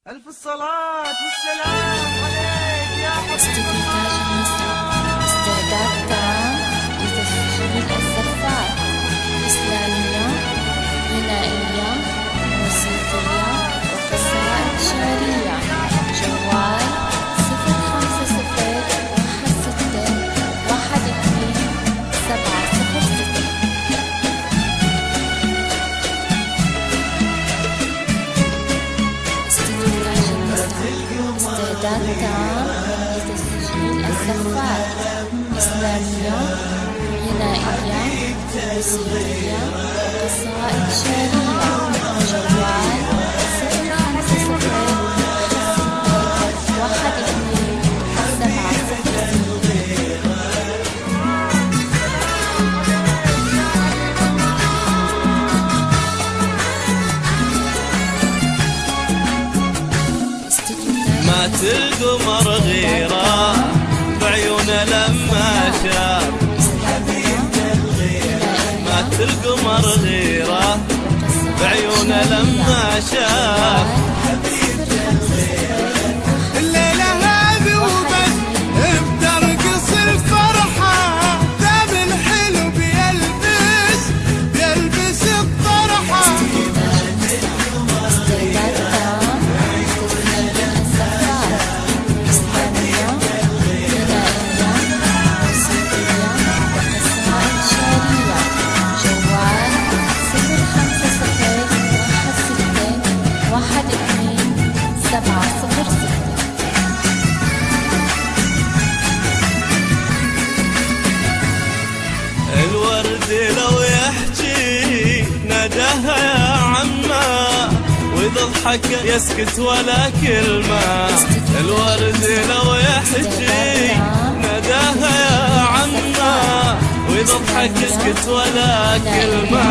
ألف الصلاة والسلام عليك يا حبيب استنتاج النساء، استعداد تام لتسجيل الزفات، إسلامية، غنائية، موسيقية، وقصائد شعرية. جوال 0501612 استنتاج النساء، استعداد تام لتسجيل الزفات، إسلامية، غنائية، موسيقية، وقصائد شعرية. جوال 0501612 ما القمر غيره بعيونه لما شاف، ما القمر غيره بعيونه لما شاف. الليلة هذه وبس بترقص الفرحة، ذاب الحلو بيلبس الطرحة. استعداد تام لتسجيل الزفات، إسلامية، غنائية، موسيقية، وقصائد شعرية. جوال 0501612 الورد لو يحكي نداها يا عمه، وإذا ضحك يسكت ولا كلمة. الورد لو يحكي نداها يا عمه، وإذا ضحك يسكت ولا كلمة.